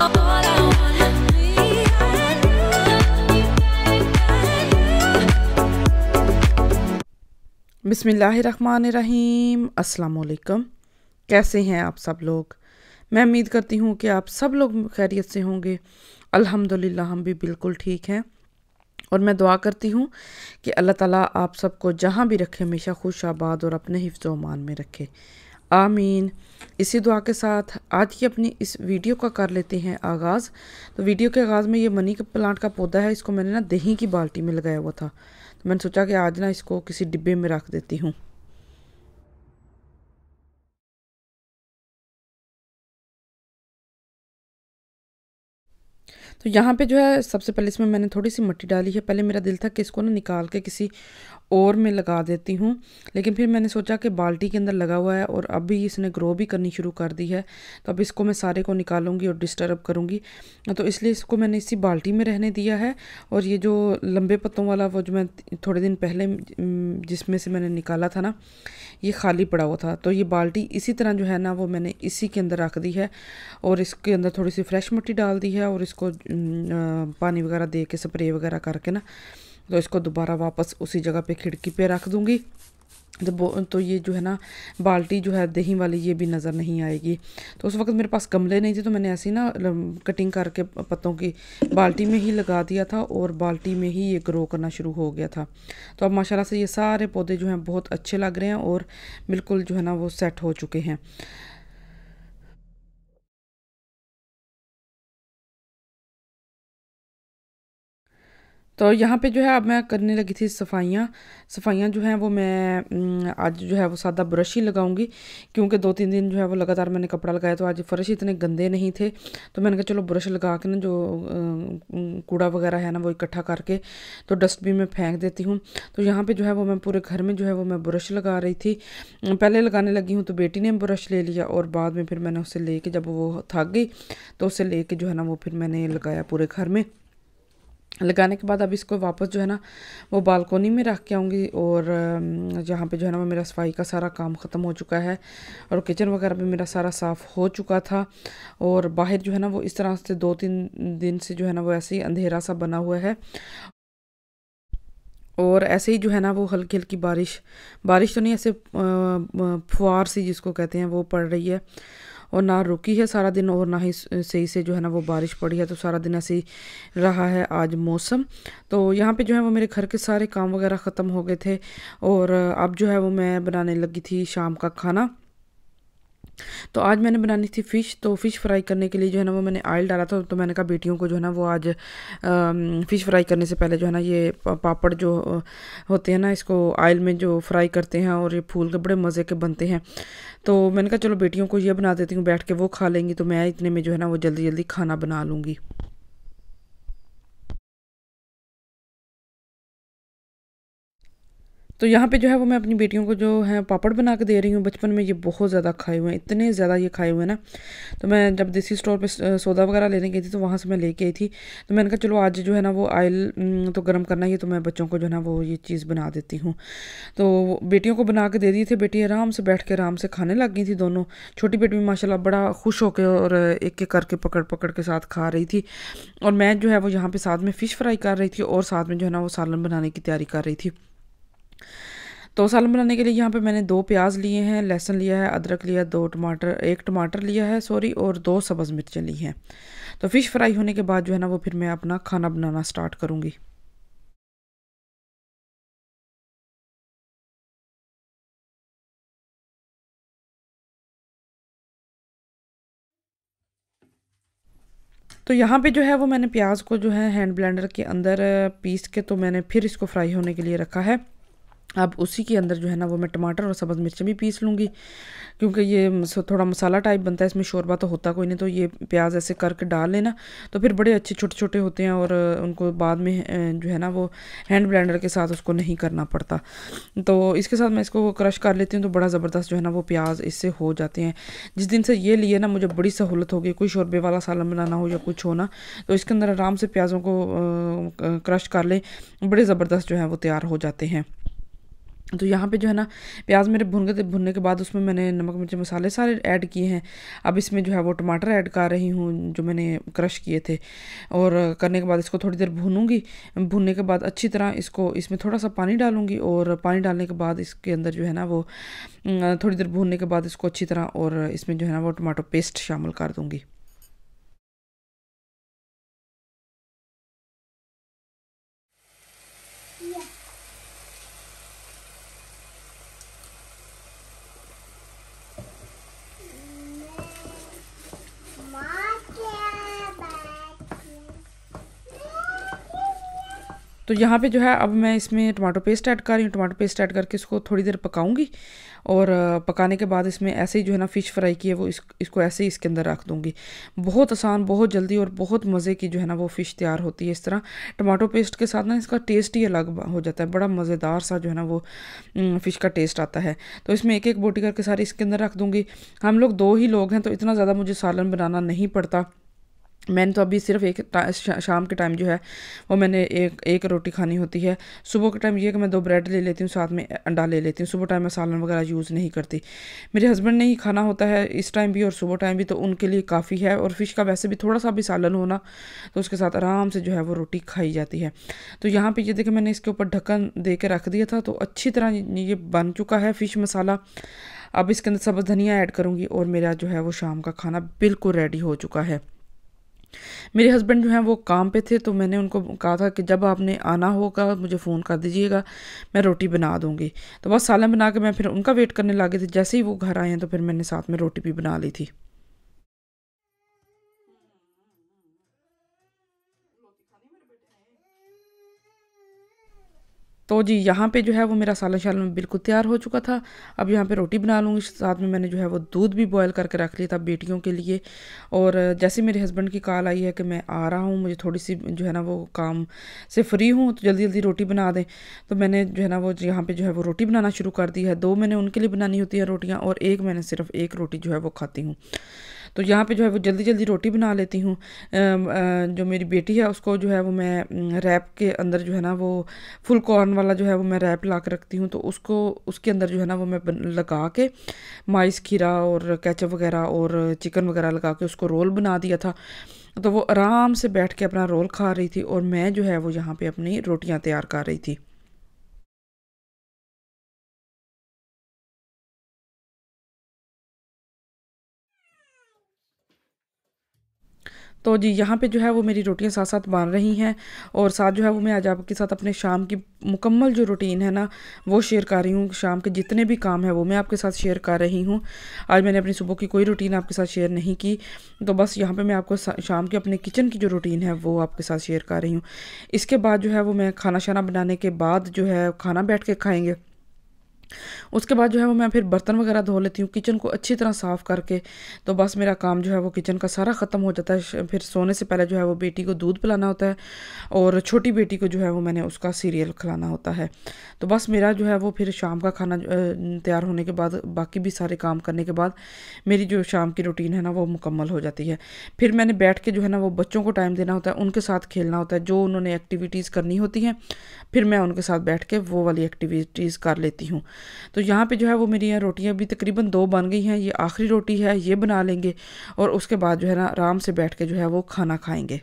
All I want is me and you. बिस्मिल्लाहिर्रहमानिर्रहीम, अस्सलाम वालेकुम। कैसे हैं आप सब लोग? मैं उम्मीद करती हूँ कि आप सब लोग खैरियत से होंगे। अल्हम्दुलिल्लाह हम भी बिल्कुल ठीक हैं और मैं दुआ करती हूँ कि अल्लाह ताला आप सबको जहाँ भी रखे हमेशा खुश आबाद और अपने हिफ्ज़ व अमान में रखे, आमीन। इसी दुआ के साथ आज की अपनी इस वीडियो का कर लेते हैं आगाज़। तो वीडियो के आगाज़ में ये मनी प्लांट का पौधा है, इसको मैंने ना दही की बाल्टी में लगाया हुआ था, तो मैंने सोचा कि आज ना इसको किसी डिब्बे में रख देती हूँ। तो यहाँ पे जो है सबसे पहले इसमें मैंने थोड़ी सी मिट्टी डाली है। पहले मेरा दिल था कि इसको ना निकाल के किसी और में लगा देती हूँ, लेकिन फिर मैंने सोचा कि बाल्टी के अंदर लगा हुआ है और अभी इसने ग्रो भी करनी शुरू कर दी है, तो अब इसको मैं सारे को निकालूंगी और डिस्टर्ब करूँगी, तो इसलिए इसको मैंने इसी बाल्टी में रहने दिया है। और ये जो लंबे पत्तों वाला वो जो मैं थोड़े दिन पहले जिसमें से मैंने निकाला था ना, ये खाली पड़ा हुआ था, तो ये बाल्टी इसी तरह जो है ना वो मैंने इसी के अंदर रख दी है और इसके अंदर थोड़ी सी फ्रेश मिट्टी डाल दी है और इसको पानी वगैरह दे के स्प्रे वगैरह करके ना, तो इसको दोबारा वापस उसी जगह पे खिड़की पे रख दूँगी। तो ये जो है ना बाल्टी जो है दही वाली ये भी नज़र नहीं आएगी। तो उस वक्त मेरे पास गमले नहीं थे, तो मैंने ऐसे ही ना कटिंग करके पत्तों की बाल्टी में ही लगा दिया था और बाल्टी में ही ये ग्रो करना शुरू हो गया था। तो अब माशाल्लाह से ये सारे पौधे जो हैं बहुत अच्छे लग रहे हैं और बिल्कुल जो है ना वो सेट हो चुके हैं। तो यहाँ पे जो है अब मैं करने लगी थी सफाइयाँ जो हैं वो मैं आज जो है वो सादा ब्रश ही लगाऊंगी, क्योंकि 2-3 दिन जो है वो लगातार मैंने कपड़ा लगाया, तो आज फर्श इतने गंदे नहीं थे, तो मैंने कहा चलो ब्रश लगा के ना जो कूड़ा वगैरह है ना वो इकट्ठा करके तो डस्टबिन में फेंक देती हूँ। तो यहाँ पे जो है वो मैं पूरे घर में जो है वो मैं ब्रश लगा रही थी। पहले लगाने लगी हूँ तो बेटी ने ब्रश ले लिया और बाद में फिर मैंने उससे ले जब वो थक गई तो उससे ले जो है ना वो फिर मैंने लगाया पूरे घर में। लगाने के बाद अब इसको वापस जो है ना वो बालकोनी में रख के आऊँगी और जहाँ पे जो है ना वो मेरा सफाई का सारा काम ख़त्म हो चुका है और किचन वगैरह भी मेरा सारा साफ़ हो चुका था। और बाहर जो है ना वो इस तरह से 2-3 दिन से जो है ना वो ऐसे ही अंधेरा सा बना हुआ है और ऐसे ही जो है ना वो हल्की हल्की बारिश बारिश तो नहीं, ऐसे फुहार सी जिसको कहते हैं वो पड़ रही है और ना रुकी है सारा दिन और ना ही सही से जो है ना वो बारिश पड़ी है, तो सारा दिन ऐसे ही रहा है आज मौसम। तो यहाँ पे जो है वो मेरे घर के सारे काम वगैरह ख़त्म हो गए थे और अब जो है वो मैं बनाने लगी थी शाम का खाना। तो आज मैंने बनानी थी फ़िश, तो फ़िश फ्राई करने के लिए जो है ना वो मैंने ऑयल डाला था, तो मैंने कहा बेटियों को जो है ना वो आज फ़िश फ्राई करने से पहले जो है ना ये पापड़ जो होते हैं ना इसको ऑयल में जो फ्राई करते हैं और ये फूल के बड़े मज़े के बनते हैं, तो मैंने कहा चलो बेटियों को ये बना देती हूँ, बैठ के वो खा लेंगी, तो मैं इतने में जो है ना वो जल्दी जल्दी खाना बना लूँगी। तो यहाँ पे जो है वो मैं अपनी बेटियों को जो है पापड़ बना के दे रही हूँ। बचपन में ये बहुत ज़्यादा खाए हुए हैं, इतने ज़्यादा ये खाए हुए हैं ना, तो मैं जब देसी स्टोर पे सौदा वगैरह लेने गई थी तो वहाँ से मैं लेके आई थी, तो मैंने कहा चलो आज जो है ना वो ऑयल तो गर्म करना ही है, तो मैं बच्चों को जो है ना वो ये चीज़ बना देती हूँ। तो बेटियों को बना के दे दी थी, बेटी आराम से बैठ के आराम से खाने लग गई थी दोनों। छोटी बेटी भी माशाल्लाह बड़ा खुश होकर और एक एक करके पकड़ पकड़ के साथ खा रही थी और मैं जो है वो यहाँ पे साथ में फ़िश फ्राई कर रही थी और साथ में जो है ना वो सालन बनाने की तैयारी कर रही थी। तो सालन बनाने के लिए यहाँ पे मैंने 2 प्याज लिए हैं, लहसुन लिया है, अदरक लिया, 1 टमाटर लिया है सॉरी, और 2 सब्ज़ मिर्चें ली हैं। तो फ़िश फ्राई होने के बाद जो है ना वो फिर मैं अपना खाना बनाना स्टार्ट करूँगी। तो यहाँ पे जो है वो मैंने प्याज को जो है हैंड ब्लेंडर के अंदर पीस के तो मैंने फिर इसको फ्राई होने के लिए रखा है। अब उसी के अंदर जो है ना वो मैं टमाटर और सब्ज़ मिर्चें भी पीस लूँगी, क्योंकि ये थोड़ा मसाला टाइप बनता है, इसमें शोरबा तो होता कोई नहीं, तो ये प्याज ऐसे करके डाल लेना तो फिर बड़े अच्छे छोटे छोटे होते हैं और उनको बाद में जो है ना वो हैंड ब्लेंडर के साथ उसको नहीं करना पड़ता। तो इसके साथ मैं इसको क्रश कर लेती हूँ तो बड़ा ज़बरदस्त जो है ना वो प्याज इससे हो जाते हैं। जिस दिन से ये लिए ना मुझे बड़ी सहूलत हो गई, कोई शोरबे वाला सालन बनाना हो या कुछ हो ना, तो इसके अंदर आराम से प्याज़ों को क्रश कर लें, बड़े ज़बरदस्त जो है वो तैयार हो जाते हैं। तो यहाँ पे जो है ना प्याज मेरे भुनने के बाद उसमें मैंने नमक मिर्च मसाले सारे ऐड किए हैं। अब इसमें जो है वो टमाटर ऐड कर रही हूँ जो मैंने क्रश किए थे, और करने के बाद इसको थोड़ी देर भूनूंगी। भूनने के बाद अच्छी तरह इसको, इसमें थोड़ा सा पानी डालूंगी, और पानी डालने के बाद इसके अंदर जो है ना वो थोड़ी देर भूनने के बाद इसको अच्छी तरह, और इसमें जो है ना वो टमाटो पेस्ट शामिल कर दूँगी। तो यहाँ पे जो है अब मैं इसमें टमाटो पेस्ट ऐड कर रही हूँ। टमाटो पेस्ट ऐड करके इसको थोड़ी देर पकाऊंगी, और पकाने के बाद इसमें ऐसे ही जो है ना फ़िश फ्राई की है वो इसको ऐसे ही इसके अंदर रख दूँगी। बहुत आसान, बहुत जल्दी और बहुत मज़े की जो है ना वो फ़िश तैयार होती है। इस तरह टमाटो पेस्ट के साथ ना इसका टेस्ट ही अलग हो जाता है, बड़ा मज़ेदार सा जो है ना वो फ़िश का टेस्ट आता है। तो इसमें एक एक बोटी करके सारी इसके अंदर रख दूँगी। हम लोग 2 ही लोग हैं, तो इतना ज़्यादा मुझे सालन बनाना नहीं पड़ता। मैंने तो अभी सिर्फ शाम के टाइम जो है वो मैंने एक रोटी खानी होती है। सुबह के टाइम ये कि मैं 2 ब्रेड ले लेती हूँ, साथ में अंडा ले लेती हूँ। सुबह टाइम मैं सालन वगैरह यूज़ नहीं करती। मेरे हस्बैंड ने ही खाना होता है इस टाइम भी और सुबह टाइम भी, तो उनके लिए काफ़ी है। और फ़िश का वैसे भी थोड़ा सा भी सालन होना तो उसके साथ आराम से जो है वो रोटी खाई जाती है। तो यहाँ पर ये देखिए मैंने इसके ऊपर ढक्कन दे के रख दिया था, तो अच्छी तरह ये बन चुका है फ़िश मसाला। अब इसके अंदर सब्ज़ धनिया ऐड करूँगी, और मेरा जो है वो शाम का खाना बिल्कुल रेडी हो चुका है। मेरे हस्बैंड जो हैं वो काम पे थे, तो मैंने उनको कहा था कि जब आपने आना होगा मुझे फ़ोन कर दीजिएगा, मैं रोटी बना दूँगी। तो बस सालन बना के मैं फिर उनका वेट करने लगी थी। जैसे ही वो घर आए हैं तो फिर मैंने साथ में रोटी भी बना ली थी। तो जी यहाँ पे जो है वो मेरा सालन शालन बिल्कुल तैयार हो चुका था। अब यहाँ पे रोटी बना लूँगी, साथ में मैंने जो है वो दूध भी बॉयल करके रख लिया था बेटियों के लिए। और जैसे मेरे हस्बैंड की कॉल आई है कि मैं आ रहा हूँ, मुझे थोड़ी सी जो है ना वो काम से फ्री हूँ, तो जल्दी जल्दी रोटी बना दें। तो मैंने जो है ना वो यहाँ पे जो है वो रोटी बनाना शुरू कर दी है। 2 मैंने उनके लिए बनानी होती है रोटियाँ, और एक मैंने सिर्फ एक रोटी जो है वो खाती हूँ। तो यहाँ पे जो है वो जल्दी जल्दी रोटी बना लेती हूँ। जो मेरी बेटी है उसको जो है वो मैं रैप के अंदर जो है ना वो फुल कॉर्न वाला जो है वो मैं रैप ला के रखती हूँ, तो उसको उसके अंदर जो है ना वो मैं लगा के माइस खीरा और केचप वगैरह और चिकन वगैरह लगा के उसको रोल बना दिया था। तो वो आराम से बैठ के अपना रोल खा रही थी, और मैं जो है वो यहाँ पे अपनी रोटियाँ तैयार कर रही थी। तो जी यहाँ पे जो है वो मेरी रोटियाँ साथ-साथ बन रही हैं, और साथ जो है वो मैं आज आपके साथ अपने शाम की मुकम्मल जो रूटीन है ना वो शेयर कर रही हूँ। शाम के जितने भी काम हैं वो मैं आपके साथ शेयर कर रही हूँ। आज मैंने अपनी सुबह की कोई रूटीन आपके साथ शेयर नहीं की, तो बस यहाँ पे मैं आपको शाम के अपने किचन की जो रूटीन है वो आपके साथ शेयर कर रही हूँ। इसके बाद जो है वो मैं खाना-शाना बनाने के बाद जो है खाना बैठ के खाएँगे। उसके बाद जो है वो मैं फिर बर्तन वगैरह धो लेती हूँ, किचन को अच्छी तरह साफ़ करके। तो बस मेरा काम जो है वो किचन का सारा ख़त्म हो जाता है। फिर सोने से पहले जो है वो बेटी को दूध पिलाना होता है, और छोटी बेटी को जो है वो मैंने उसका सीरियल खिलाना होता है। तो बस मेरा जो है वो फिर शाम का खाना तैयार होने के बाद, बाकी भी सारे काम करने के बाद मेरी जो शाम की रूटीन है ना वो मुकम्मल हो जाती है। फिर मैंने बैठ के जो है ना वो बच्चों को टाइम देना होता है, उनके साथ खेलना होता है, जो उन्होंने एक्टिविटीज़ करनी होती हैं फिर मैं उनके साथ बैठ के वो वाली एक्टिविटीज़ कर लेती हूँ। तो यहाँ पे जो है वो मेरी यहाँ रोटियाँ भी तकरीबन 2 बन गई हैं, ये आखिरी रोटी है, ये बना लेंगे, और उसके बाद जो है ना आराम से बैठ के जो है वो खाना खाएँगे।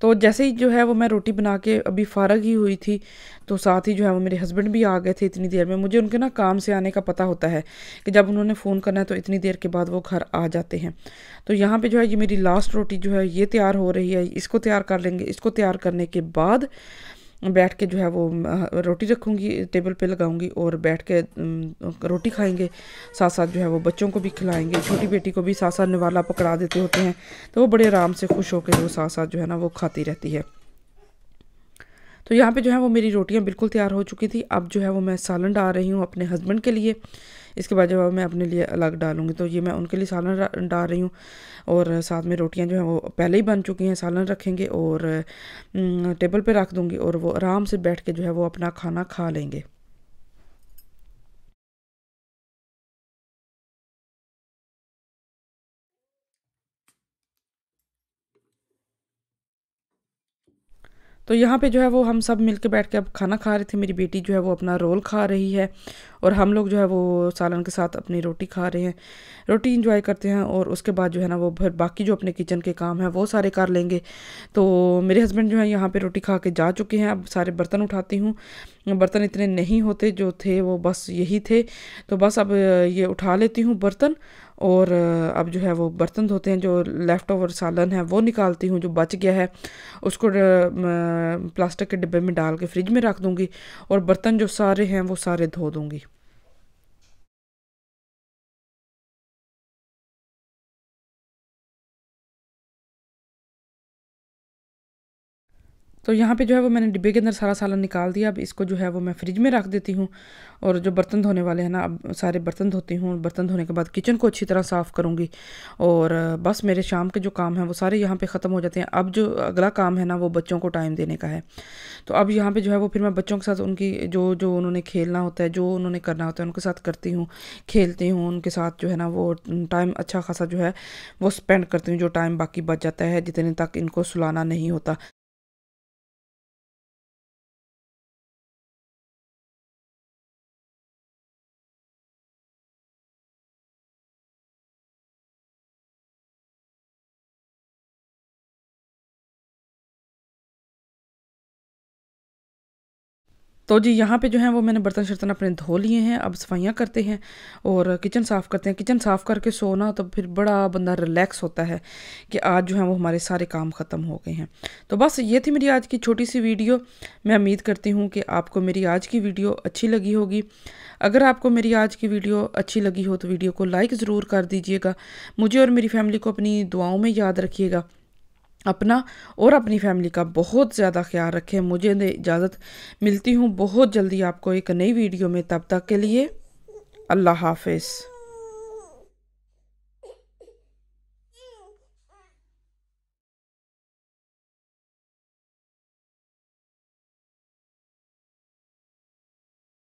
तो जैसे ही जो है वो मैं रोटी बना के अभी फ़ारग ही हुई थी, तो साथ ही जो है वो मेरे हस्बैंड भी आ गए थे इतनी देर में। मुझे उनके ना काम से आने का पता होता है कि जब उन्होंने फ़ोन करना है तो इतनी देर के बाद वो घर आ जाते हैं। तो यहाँ पे जो है ये मेरी लास्ट रोटी जो है ये तैयार हो रही है, इसको तैयार कर लेंगे। इसको तैयार करने के बाद बैठ के जो है वो रोटी रखूँगी, टेबल पे लगाऊँगी, और बैठ के रोटी खाएँगे। साथ-साथ जो है वो बच्चों को भी खिलाएँगे। छोटी बेटी को भी साथ-साथ निवाला पकड़ा देते होते हैं, तो वो बड़े आराम से खुश होके वो साथ-साथ जो है ना वो खाती रहती है। तो यहाँ पे जो है वो मेरी रोटियाँ बिल्कुल तैयार हो चुकी थी। अब जो है वो मैं सालन डाल रही हूँ अपने हस्बैंड के लिए। इसके बाद जो है मैं अपने लिए अलग डालूँगी। तो ये मैं उनके लिए सालन डाल रही हूँ, और साथ में रोटियाँ जो हैं वो पहले ही बन चुकी हैं। सालन रखेंगे और टेबल पे रख दूँगी, और वो आराम से बैठ के जो है वो अपना खाना खा लेंगे। तो यहाँ पे जो है वो हम सब मिल के बैठ के अब खाना खा रहे थे। मेरी बेटी जो है वो अपना रोल खा रही है और हम लोग जो है वो सालन के साथ अपनी रोटी खा रहे हैं, रोटी इंजॉय करते हैं। और उसके बाद जो है ना वो फिर बाकी जो अपने किचन के काम हैं वो सारे कर लेंगे। तो मेरे हस्बैंड जो है यहाँ पे रोटी खा के जा चुके हैं। अब सारे बर्तन उठाती हूँ। बर्तन इतने नहीं होते, जो थे वो बस यही थे। तो बस अब ये उठा लेती हूँ बर्तन और अब जो है वो बर्तन धोते हैं। जो लेफ़्ट ओवर सालन है वो निकालती हूँ, जो बच गया है उसको प्लास्टिक के डिब्बे में डाल के फ्रिज में रख दूँगी और बर्तन जो सारे हैं वो सारे धो दूँगी। तो यहाँ पे जो है वो मैंने डिब्बे के अंदर सारा सालन निकाल दिया। अब इसको जो है वो मैं फ्रिज में रख देती हूँ और जो बर्तन धोने वाले हैं ना, अब सारे बर्तन धोती हूँ। बर्तन धोने के बाद किचन को अच्छी तरह साफ़ करूँगी और बस मेरे शाम के जो काम हैं वो सारे यहाँ पे ख़त्म हो जाते हैं। अब जो अगला काम है ना वो बच्चों को टाइम देने का है। तो अब यहाँ पे जो है वो फिर मैं बच्चों के साथ उनकी जो जो उन्होंने खेलना होता है, जो उन्होंने करना होता है, उनके साथ करती हूँ, खेलती हूँ उनके साथ। जो है ना वो टाइम अच्छा खासा जो है वो स्पेंड करती हूँ। जो टाइम बाकी बच जाता है जितने तक इनको सुलाना नहीं होता। तो जी यहाँ पे जो है वो मैंने बर्तन शर्तन अपने धो लिए हैं। अब सफाइयाँ करते हैं और किचन साफ़ करते हैं। किचन साफ़ करके सोना तो फिर बड़ा बंदा रिलैक्स होता है कि आज जो है वो हमारे सारे काम ख़त्म हो गए हैं। तो बस ये थी मेरी आज की छोटी सी वीडियो। मैं उम्मीद करती हूँ कि आपको मेरी आज की वीडियो अच्छी लगी होगी। अगर आपको मेरी आज की वीडियो अच्छी लगी हो तो वीडियो को लाइक ज़रूर कर दीजिएगा। मुझे और मेरी फैमिली को अपनी दुआओं में याद रखिएगा। अपना और अपनी फैमिली का बहुत ज़्यादा ख्याल रखें। मुझे इजाज़त, मिलती हूँ बहुत जल्दी आपको एक नई वीडियो में। तब तक के लिए अल्लाह हाफ़िज़।